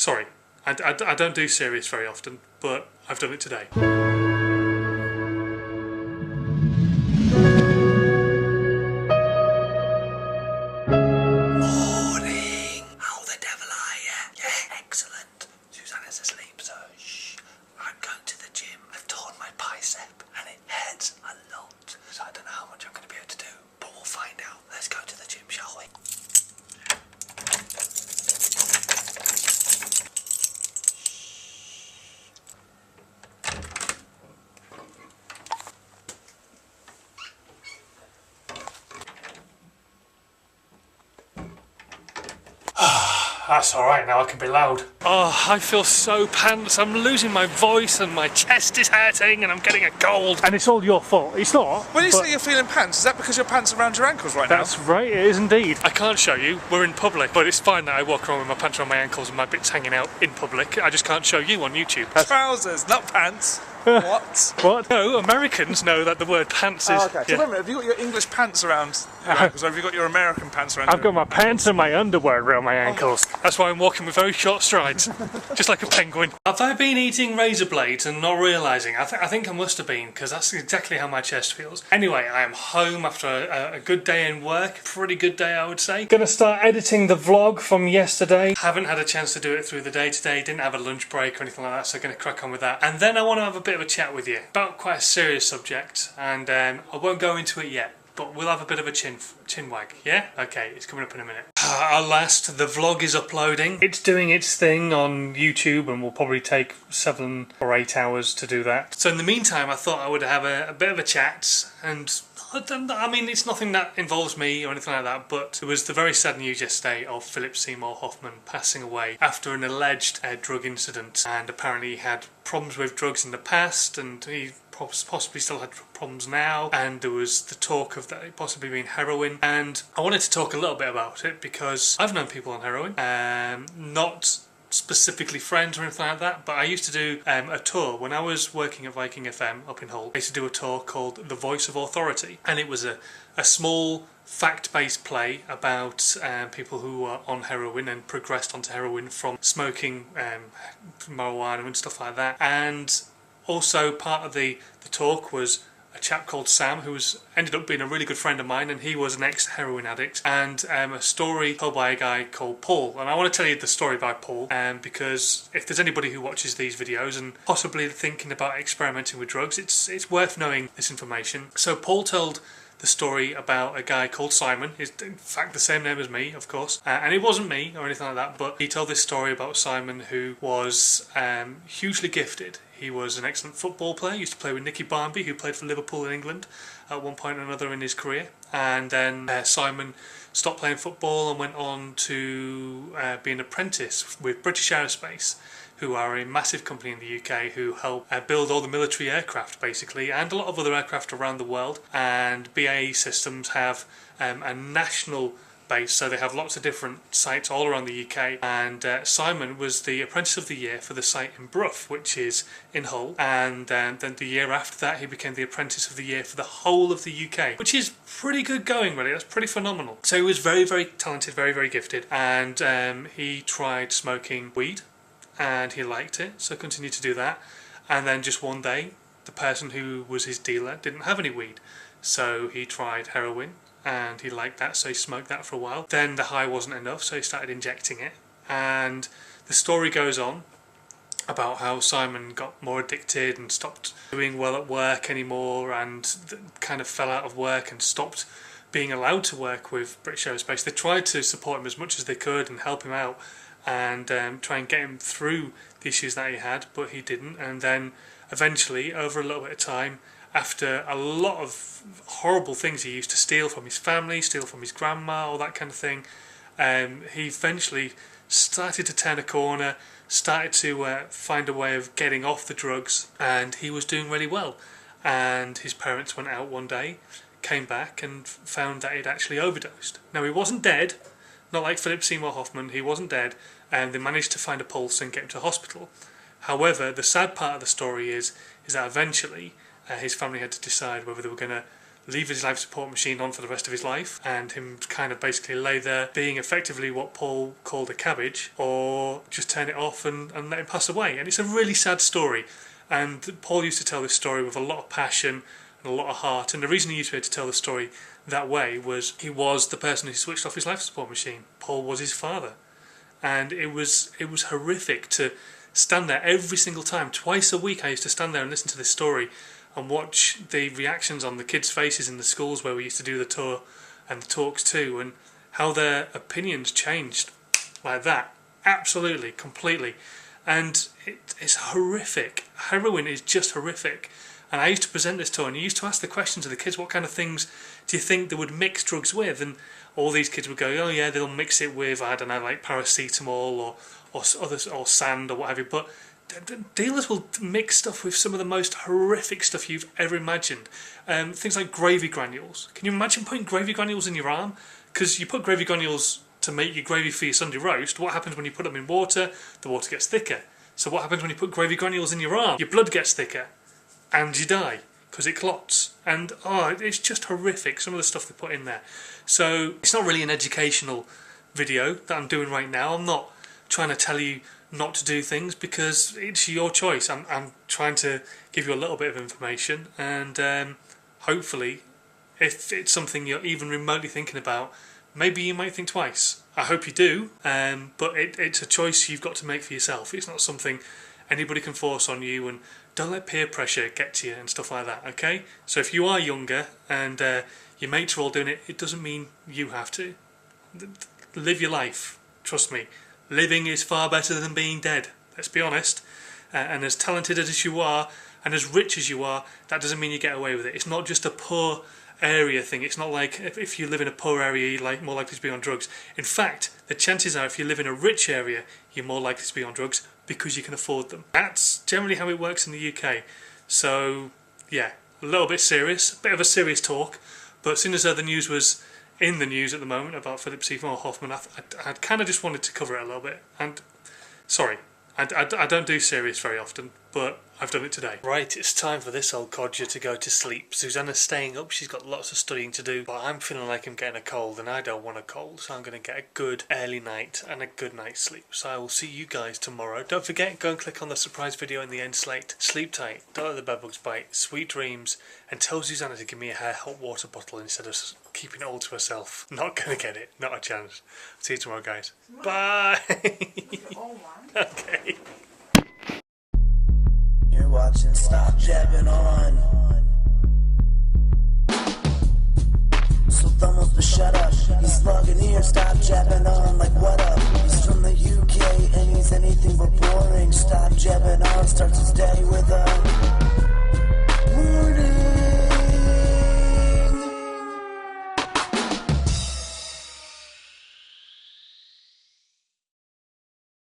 Sorry, I don't do serious very often, but I've done it today. Morning! How the devil are you? Yeah, excellent. Susanna's asleep, so shh. I'm going to the gym. I've torn my bicep and it hurts a lot. So I don't know how much I'm going to be able to do, but we'll find out. Let's go to the gym, shall we? That's alright, now I can be loud. Oh, I feel so pants. I'm losing my voice and my chest is hurting and I'm getting a cold. And it's all your fault. It's not. When you say you're feeling pants, is that because your pants are around your ankles right now? That's right, it is indeed. I can't show you, we're in public, but it's fine that I walk around with my pants around my ankles and my bits hanging out in public. I just can't show you on YouTube. Trousers, not pants. What? What? No, Americans know that the word pants is... Oh, okay. So wait a minute, have you got your English pants around your ankles, or have you got your American pants around I've got my pants and my underwear around my ankles. That's why I'm walking with very short strides, just like a penguin. Have I been eating razor blades and not realising? I think I must have been, because that's exactly how my chest feels. Anyway, I am home after a good day in work. Pretty good day, I would say. Gonna start editing the vlog from yesterday. Haven't had a chance to do it through the day today. Didn't have a lunch break or anything like that, so gonna crack on with that. And then I want to have a bit of a chat with you about quite a serious subject, and I won't go into it yet, but we'll have a bit of a chin wag, yeah? Okay, it's coming up in a minute. At last, the vlog is uploading. It's doing its thing on YouTube and will probably take 7 or 8 hours to do that. So in the meantime, I thought I would have a bit of a chat, and I mean, it's nothing that involves me or anything like that, but there was the very sad news yesterday of Philip Seymour Hoffman passing away after an alleged drug incident, and apparently he had problems with drugs in the past, and he possibly still had problems now, and there was the talk of that possibly being heroin, and I wanted to talk a little bit about it because I've known people on heroin, not specifically friends or anything like that, but I used to do a tour when I was working at Viking FM up in Hull. I used to do a tour called The Voice of Authority, and it was a small fact-based play about people who were on heroin and progressed onto heroin from smoking marijuana and stuff like that. And also part of the talk was a chap called Sam, who ended up being a really good friend of mine, and he was an ex-heroin addict, and a story told by a guy called Paul. And I want to tell you the story by Paul, because if there's anybody who watches these videos and possibly thinking about experimenting with drugs, it's worth knowing this information. So Paul told the story about a guy called Simon. He's in fact the same name as me, of course, and it wasn't me or anything like that, but he told this story about Simon, who was hugely gifted. He was an excellent football player, used to play with Nicky Barmby, who played for Liverpool in England at one point or another in his career, and then Simon stopped playing football and went on to be an apprentice with British Aerospace, who are a massive company in the UK who help build all the military aircraft basically, and a lot of other aircraft around the world. And BAE Systems have a national base, so they have lots of different sites all around the UK, and Simon was the Apprentice of the Year for the site in Brough, which is in Hull, and then the year after that he became the Apprentice of the Year for the whole of the UK, which is pretty good going really. That's pretty phenomenal. So he was very, very talented, very, very gifted, and he tried smoking weed and he liked it, so continued to do that. And then just one day the person who was his dealer didn't have any weed, so he tried heroin and he liked that, so he smoked that for a while. Then the high wasn't enough, so he started injecting it, and the story goes on about how Simon got more addicted and stopped doing well at work anymore, and kind of fell out of work and stopped being allowed to work with British Aerospace. They tried to support him as much as they could and help him out and try and get him through the issues that he had, but he didn't. And then eventually, over a little bit of time, after a lot of horrible things he used to steal from his family, steal from his grandma, all that kind of thing, he eventually started to turn a corner, started to find a way of getting off the drugs, and he was doing really well. And his parents went out one day, came back and found that he'd actually overdosed. Now, he wasn't dead, not like Philip Seymour Hoffman, he wasn't dead, and they managed to find a pulse and get him to hospital. However, the sad part of the story is that eventually his family had to decide whether they were going to leave his life support machine on for the rest of his life and him kind of basically lay there being effectively what Paul called a cabbage, or just turn it off and let him pass away. And it's a really sad story, and Paul used to tell this story with a lot of passion and a lot of heart, and the reason he used to be able to tell the story that way was he was the person who switched off his life support machine. Paul was his father, and it was horrific to stand there every single time. Twice a week I used to stand there and listen to this story and watch the reactions on the kids' faces in the schools where we used to do the tour and the talks too, and how their opinions changed like that, absolutely, completely. And it's horrific. Heroin is just horrific. And I used to present this tour, and you used to ask the question to the kids, what kind of things do you think they would mix drugs with? And all these kids would go, oh yeah, they'll mix it with, I don't know, like paracetamol or sand or what have you. But dealers will mix stuff with some of the most horrific stuff you've ever imagined. Things like gravy granules. Can you imagine putting gravy granules in your arm? Because you put gravy granules to make your gravy for your Sunday roast. What happens when you put them in water? The water gets thicker. So what happens when you put gravy granules in your arm? Your blood gets thicker. And you die because it clots, and it's just horrific, some of the stuff they put in there. So it's not really an educational video that I'm doing right now. I'm not trying to tell you not to do things, because it's your choice. I'm trying to give you a little bit of information, and hopefully if it's something you're even remotely thinking about, maybe you might think twice. I hope you do, but it's a choice you've got to make for yourself. It's not something anybody can force on you, and don't let peer pressure get to you and stuff like that, okay? So if you are younger and your mates are all doing it, it doesn't mean you have to. Live your life. Trust me. Living is far better than being dead. Let's be honest. And as talented as you are and as rich as you are, that doesn't mean you get away with it. It's not just a poor area thing. It's not like if you live in a poor area, you're more likely to be on drugs. In fact, the chances are if you live in a rich area, you're more likely to be on drugs because you can afford them. That's generally how it works in the UK. So yeah, a little bit serious, a bit of a serious talk, but as soon as the news was in the news at the moment about Philip Seymour Hoffman, I kind of just wanted to cover it a little bit. And sorry, I don't do serious very often, but I've done it today. Right, it's time for this old codger to go to sleep. Susanna's staying up, she's got lots of studying to do, but I'm feeling like I'm getting a cold, and I don't want a cold, so I'm going to get a good early night and a good night's sleep. So I will see you guys tomorrow. Don't forget, go and click on the surprise video in the end slate. Sleep tight, don't let the bedbugs bite, sweet dreams, and tell Susanna to give me a hot water bottle instead of keeping it all to herself. Not going to get it, not a chance. See you tomorrow, guys. Bye! Okay. You're watching Stop Jabbing On. So thumbs but shut up. He's logging here, stop jabbing on. Like what up? He's from the UK and he's anything but boring. Stop jabbing on, starts his day with